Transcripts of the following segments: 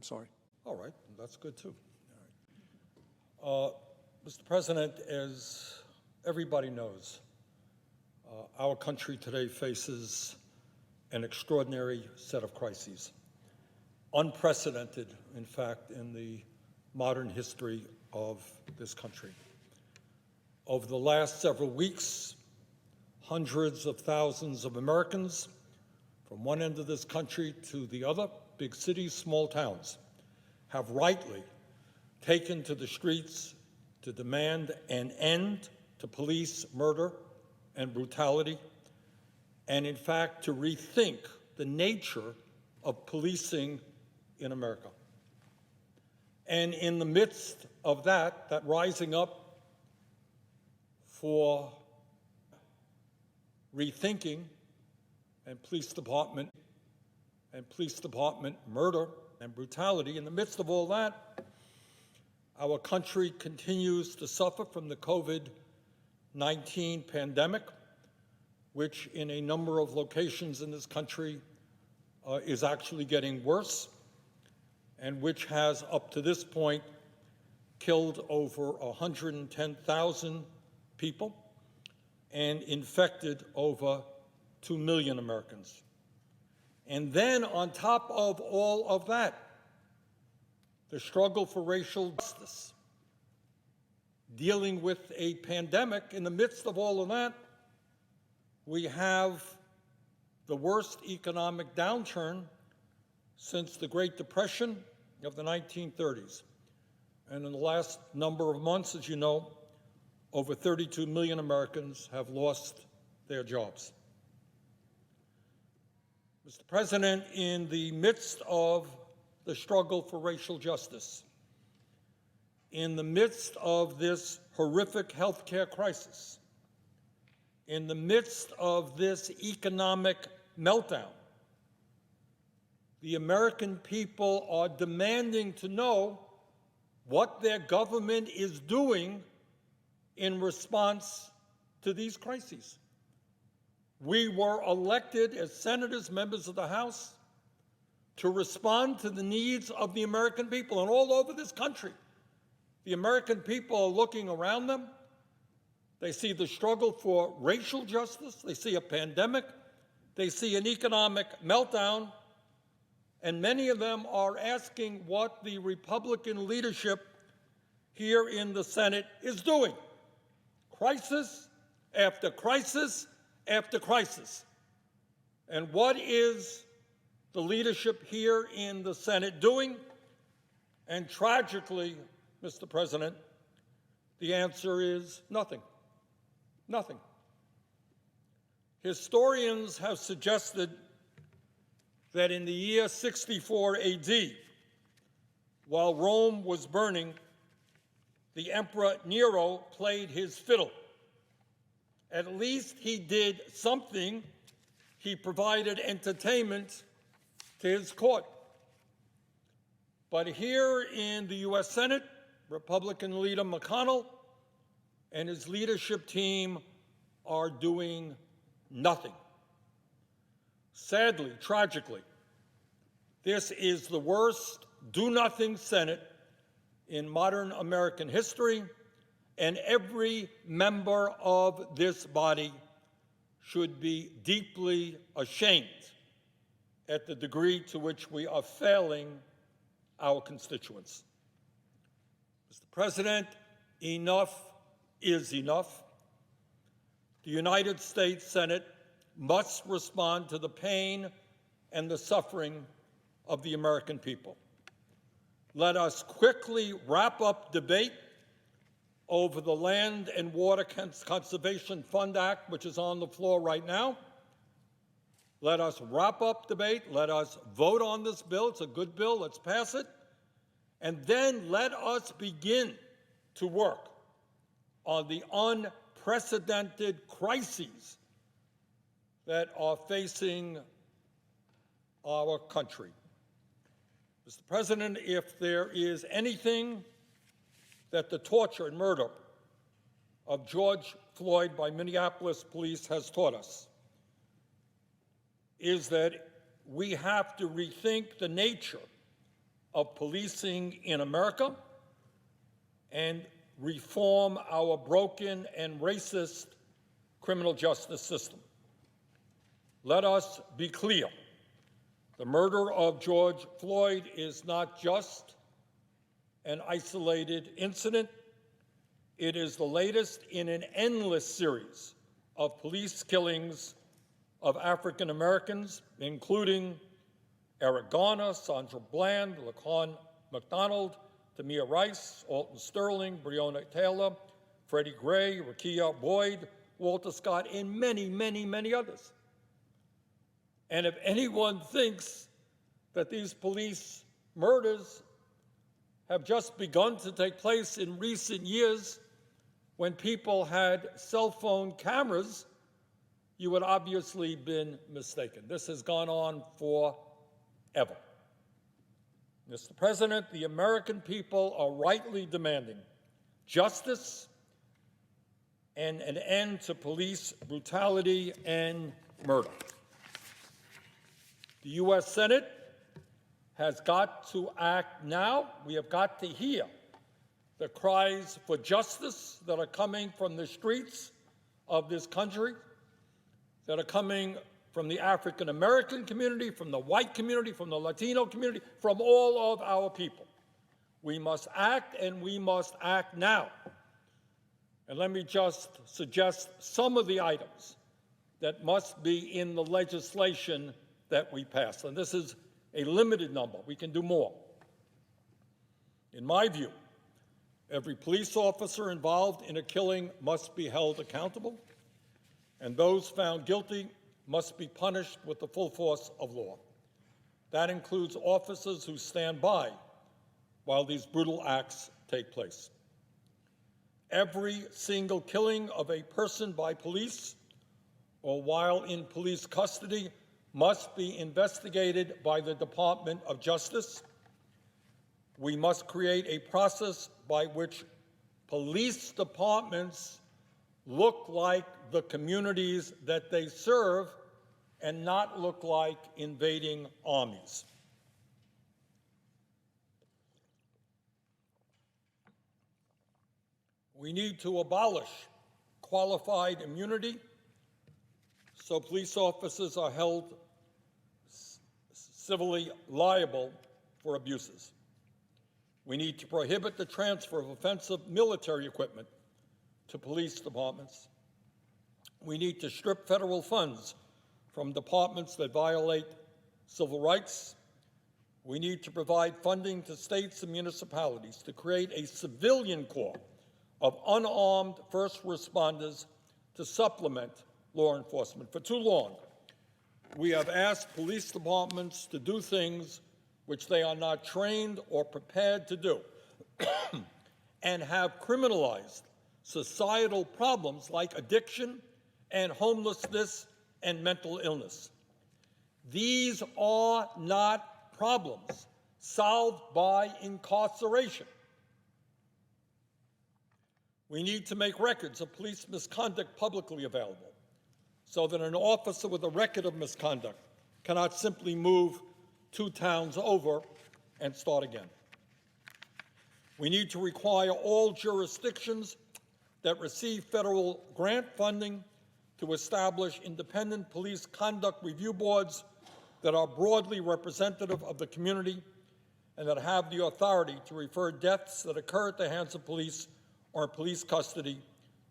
sorry. All right, that's good too. All right. Mr. President, as everybody knows, our country today faces an extraordinary set of crises, unprecedented, in fact, in the modern history of this country. Over the last several weeks, hundreds of thousands of Americans from one end of this country to the other, big cities, small towns, have rightly taken to the streets to demand an end to police murder and brutality, and in fact to rethink the nature of policing in America. And in the midst of that rising up for rethinking and police department murder and brutality, in the midst of all that, our country continues to suffer from the COVID-19 pandemic, which in a number of locations in this country is actually getting worse, and which has, up to this point, killed over 110,000 people and infected over 2 million Americans. And then on top of all of that, the struggle for racial justice, dealing with a pandemic. In the midst of all of that, we have the worst economic downturn since the Great Depression of the 1930s. And in the last number of months, as you know, over 32 million Americans have lost their jobs. Mr. President, in the midst of the struggle for racial justice, in the midst of this horrific healthcare crisis, in the midst of this economic meltdown, the American people are demanding to know what their government is doing in response to these crises. We were elected as senators, members of the House, to respond to the needs of the American people. And all over this country, the American people are looking around them. They see the struggle for racial justice. They see a pandemic. They see an economic meltdown. And many of them are asking what the Republican leadership here in the Senate is doing. Crisis after crisis after crisis. And what is the leadership here in the Senate doing? And tragically, Mr. President, the answer is nothing. Nothing. Historians have suggested that in the year 64 AD, while Rome was burning, the Emperor Nero played his fiddle. At least he did something. He provided entertainment to his court. But here in the U.S. Senate, Republican leader McConnell and his leadership team are doing nothing. Sadly, tragically, this is the worst do-nothing Senate in modern American history, and every member of this body should be deeply ashamed at the degree to which we are failing our constituents. Mr. President, enough is enough. The United States Senate must respond to the pain and the suffering of the American people. Let us quickly wrap up debate over the Land and Water Conservation Fund Act, which is on the floor right now. Let us wrap up debate. Let us vote on this bill. It's a good bill. Let's pass it. And then let us begin to work on the unprecedented crises that are facing our country. Mr. President, if there is anything that the torture and murder of George Floyd by Minneapolis police has taught us, is that we have to rethink the nature of policing in America and reform our broken and racist criminal justice system. Let us be clear. The murder of George Floyd is not just an isolated incident. It is the latest in an endless series of police killings of African Americans, including Eric Garner, Sandra Bland, Laquan McDonald, Tamir Rice, Alton Sterling, Breonna Taylor, Freddie Gray, Rekia Boyd, Walter Scott, and many, many, many others. And if anyone thinks that these police murders have just begun to take place in recent years when people had cell phone cameras, you would obviously been mistaken. This has gone on forever. Mr. President, the American people are rightly demanding justice and an end to police brutality and murder. The U.S. Senate has got to act now. We have got to hear the cries for justice that are coming from the streets of this country, that are coming from the African American community, from the white community, from the Latino community, from all of our people. We must act, and we must act now. And let me just suggest some of the items that must be in the legislation that we pass. And this is a limited number. We can do more. In my view, every police officer involved in a killing must be held accountable, and those found guilty must be punished with the full force of law. That includes officers who stand by while these brutal acts take place. Every single killing of a person by police or while in police custody must be investigated by the Department of Justice. We must create a process by which police departments look like the communities that they serve and not look like invading armies. We need to abolish qualified immunity so police officers are held civilly liable for abuses. We need to prohibit the transfer of offensive military equipment to police departments. We need to strip federal funds from departments that violate civil rights. We need to provide funding to states and municipalities to create a civilian corps of unarmed first responders to supplement law enforcement. For too long, we have asked police departments to do things which they are not trained or prepared to do and have criminalized societal problems like addiction and homelessness and mental illness. These are not problems solved by incarceration. We need to make records of police misconduct publicly available so that an officer with a record of misconduct cannot simply move 2 towns over and start again. We need to require all jurisdictions that receive federal grant funding to establish independent police conduct review boards that are broadly representative of the community and that have the authority to refer deaths that occur at the hands of police or in police custody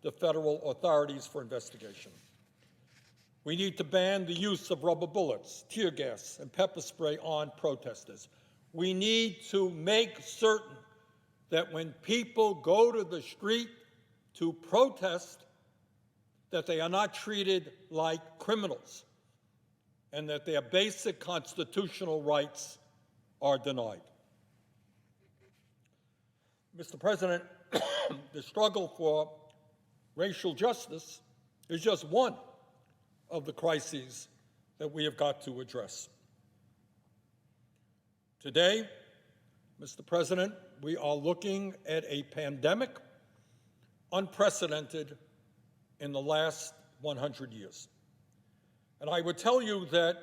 to federal authorities for investigation. We need to ban the use of rubber bullets, tear gas, and pepper spray on protesters. We need to make certain that when people go to the street to protest, that they are not treated like criminals and that their basic constitutional rights are denied. Mr. President, the struggle for racial justice is just one of the crises that we have got to address. Today, Mr. President, we are looking at a pandemic unprecedented in the last 100 years. And I would tell you that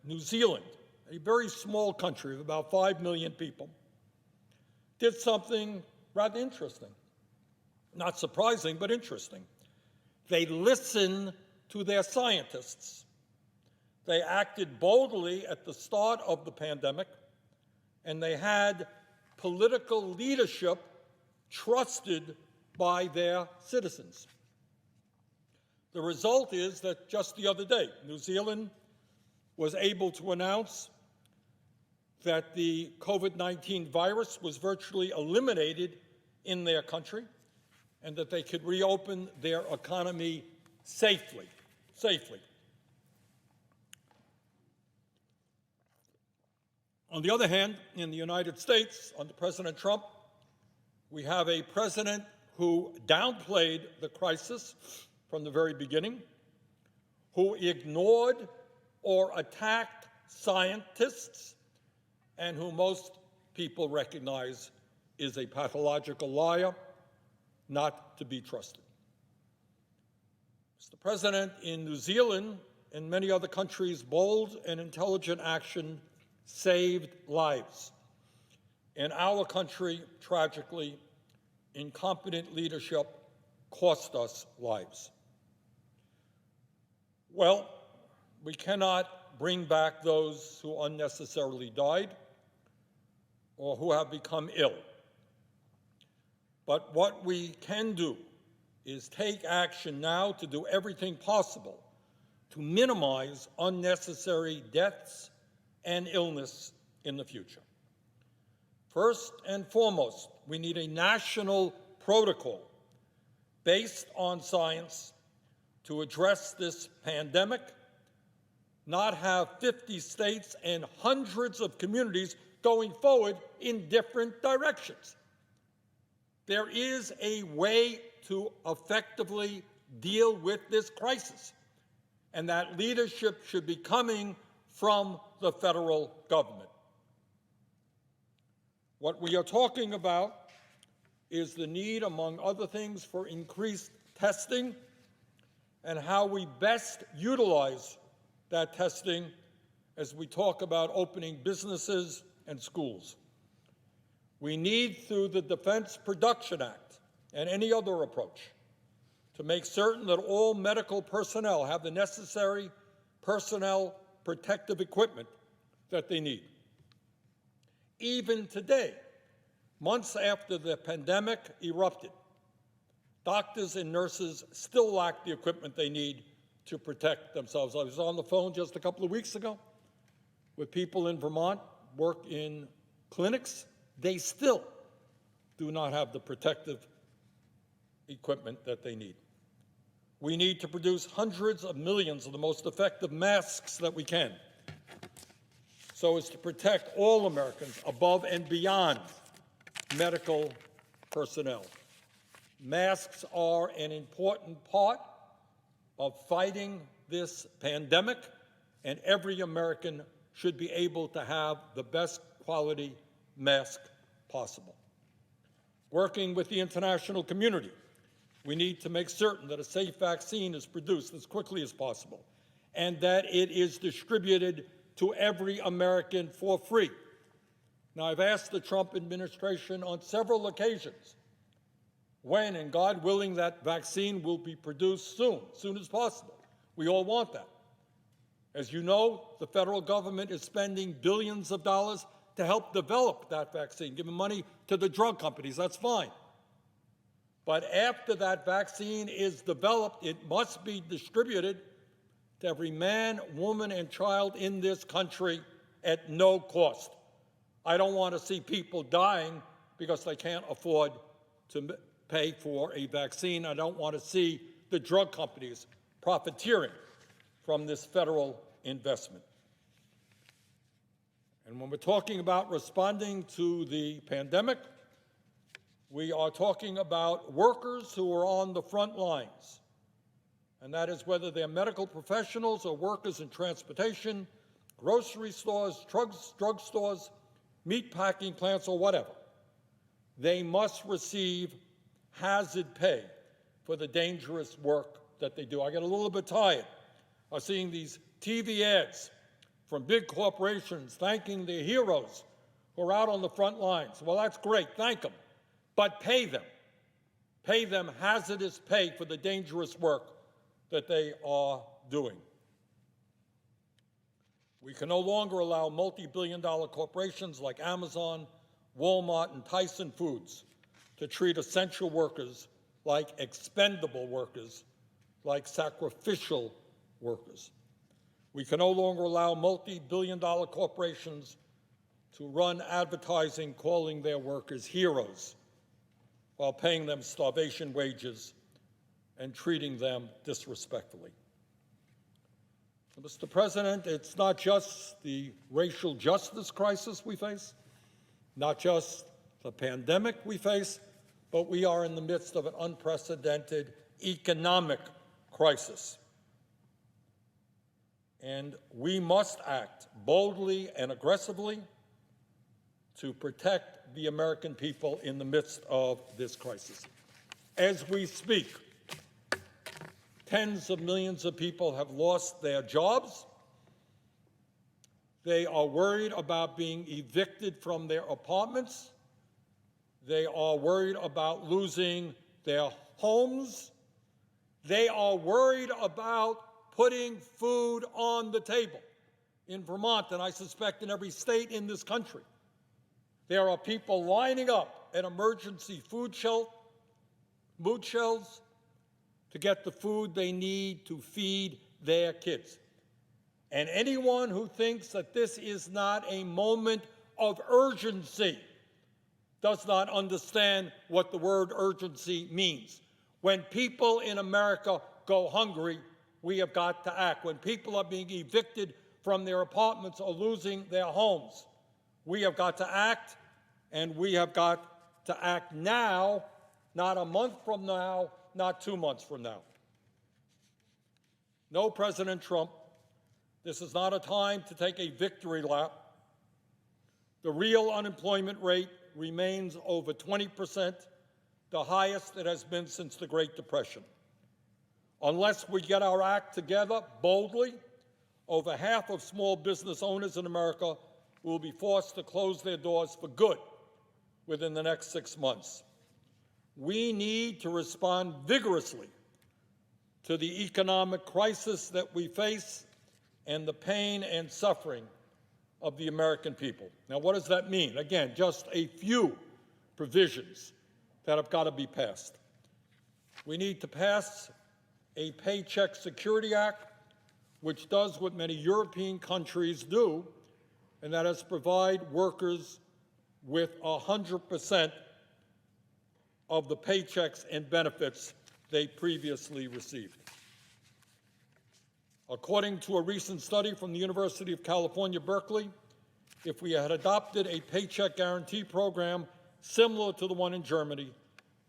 New Zealand, a very small country of about 5 million people, did something rather interesting. Not surprising, but interesting. They listened to their scientists. They acted boldly at the start of the pandemic, and they had political leadership trusted by their citizens. The result is that just the other day, New Zealand was able to announce that the COVID-19 virus was virtually eliminated in their country and that they could reopen their economy safely. On the other hand, in the United States, under President Trump, we have a president who downplayed the crisis from the very beginning, who ignored or attacked scientists, and who most people recognize is a pathological liar, not to be trusted. Mr. President, in New Zealand and many other countries, bold and intelligent action saved lives. In our country, tragically, incompetent leadership cost us lives. Well, we cannot bring back those who unnecessarily died or who have become ill. But what we can do is take action now to do everything possible to minimize unnecessary deaths and illness in the future. First and foremost, we need a national protocol based on science to address this pandemic, not have 50 states and hundreds of communities going forward in different directions. There is a way to effectively deal with this crisis, and that leadership should be coming from the federal government. What we are talking about is the need, among other things, for increased testing and how we best utilize that testing as we talk about opening businesses and schools. We need, through the Defense Production Act and any other approach, to make certain that all medical personnel have the necessary personnel protective equipment that they need. Even today, months after the pandemic erupted, doctors and nurses still lack the equipment they need to protect themselves. I was on the phone just a couple of weeks ago with people in Vermont, work in clinics. They still do not have the protective equipment that they need. We need to produce hundreds of millions of the most effective masks that we can, so as to protect all Americans above and beyond medical personnel. Masks are an important part of fighting this pandemic, and every American should be able to have the best quality mask possible. Working with the international community, we need to make certain that a safe vaccine is produced as quickly as possible and that it is distributed to every American for free. Now, I've asked the Trump administration on several occasions when, and God willing, that vaccine will be produced soon as possible. We all want that. As you know, the federal government is spending billions of dollars to help develop that vaccine, giving money to the drug companies. That's fine. But after that vaccine is developed, it must be distributed to every man, woman, and child in this country at no cost. I don't want to see people dying because they can't afford to pay for a vaccine. I don't want to see the drug companies profiteering from this federal investment. And when we're talking about responding to the pandemic, we are talking about workers who are on the front lines, and that is whether they're medical professionals or workers in transportation, grocery stores, drug stores, meat packing plants, or whatever. They must receive hazard pay for the dangerous work that they do. I get a little bit tired of seeing these TV ads from big corporations thanking their heroes who are out on the front lines. Well, that's great. Thank them. But pay them. Pay them hazardous pay for the dangerous work that they are doing. We can no longer allow multi-billion-dollar corporations like Amazon, Walmart, and Tyson Foods to treat essential workers like expendable workers, like sacrificial workers. We can no longer allow multi-billion-dollar corporations to run advertising calling their workers heroes while paying them starvation wages and treating them disrespectfully. Mr. President, it's not just the racial justice crisis we face, not just the pandemic we face, but we are in the midst of an unprecedented economic crisis. And we must act boldly and aggressively to protect the American people in the midst of this crisis. As we speak, tens of millions of people have lost their jobs. They are worried about being evicted from their apartments. They are worried about losing their homes. They are worried about putting food on the table. In Vermont, and I suspect in every state in this country, there are people lining up at emergency food shelves to get the food they need to feed their kids. And anyone who thinks that this is not a moment of urgency does not understand what the word urgency means. When people in America go hungry, we have got to act. When people are being evicted from their apartments or losing their homes, we have got to act, and we have got to act now, not a month from now, not 2 months from now. No, President Trump, this is not a time to take a victory lap. The real unemployment rate remains over 20%, the highest it has been since the Great Depression. Unless we get our act together boldly, over half of small business owners in America will be forced to close their doors for good within the next 6 months. We need to respond vigorously to the economic crisis that we face and the pain and suffering of the American people. Now, what does that mean? Again, just a few provisions that have got to be passed. We need to pass a Paycheck Security Act, which does what many European countries do, and that is provide workers with 100% of the paychecks and benefits they previously received. According to a recent study from the University of California, Berkeley, if we had adopted a paycheck guarantee program similar to the one in Germany,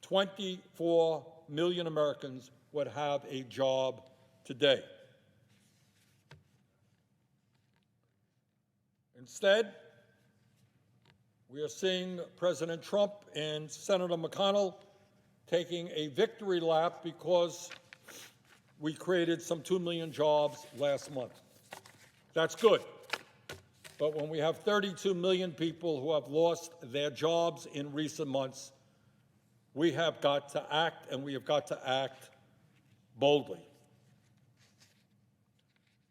24 million Americans would have a job today. Instead, we are seeing President Trump and Senator McConnell taking a victory lap because we created some 2 million jobs last month. That's good. But when we have 32 million people who have lost their jobs in recent months, we have got to act, and we have got to act boldly.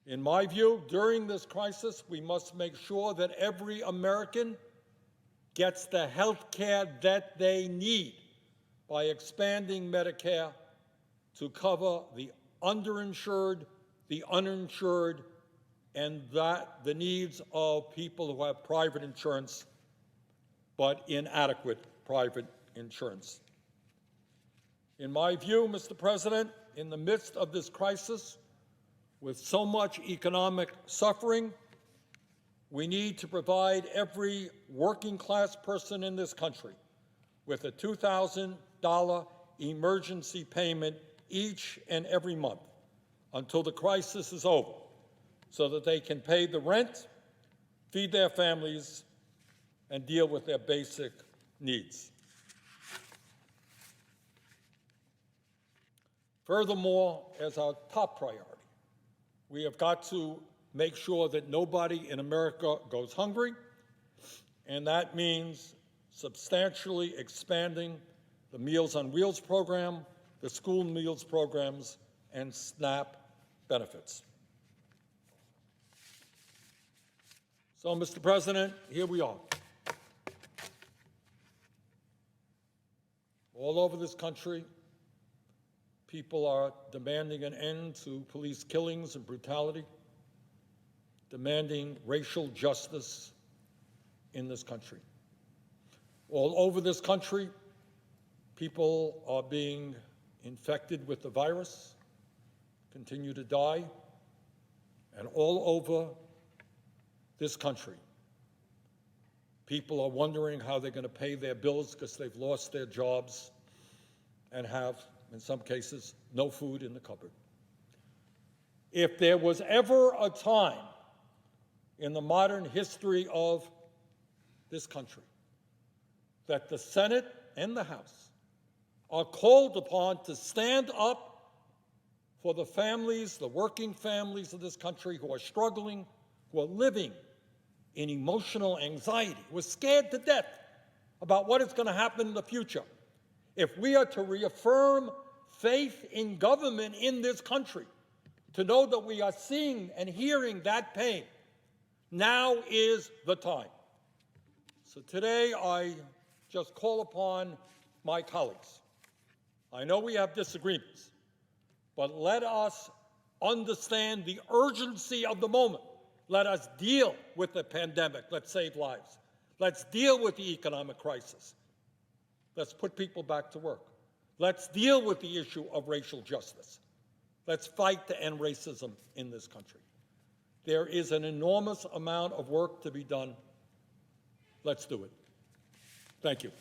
In my view, during this crisis, we must make sure that every American gets the health care that they need by expanding Medicare to cover the underinsured, the uninsured, and the needs of people who have private insurance but inadequate private insurance. In my view, Mr. President, in the midst of this crisis, with so much economic suffering, we need to provide every working-class person in this country with a $2,000 emergency payment each and every month until the crisis is over, so that they can pay the rent, feed their families, and deal with their basic needs. Furthermore, as our top priority, we have got to make sure that nobody in America goes hungry, and that means substantially expanding the Meals on Wheels program, the school meals programs, and SNAP benefits. So, Mr. President, here we are. All over this country, people are demanding an end to police killings and brutality, demanding racial justice in this country. All over this country, people are being infected with the virus, continue to die, and all over this country, people are wondering how they're going to pay their bills because they've lost their jobs and have, in some cases, no food in the cupboard. If there was ever a time in the modern history of this country that the Senate and the House are called upon to stand up for the families, the working families of this country who are struggling, who are living in emotional anxiety, who are scared to death about what is going to happen in the future. If we are to reaffirm faith in government in this country, to know that we are seeing and hearing that pain, now is the time. So today I just call upon my colleagues. I know we have disagreements, but let us understand the urgency of the moment. Let us deal with the pandemic. Let's save lives. Let's deal with the economic crisis. Let's put people back to work. Let's deal with the issue of racial justice. Let's fight to end racism in this country. There is an enormous amount of work to be done. Let's do it. Thank you.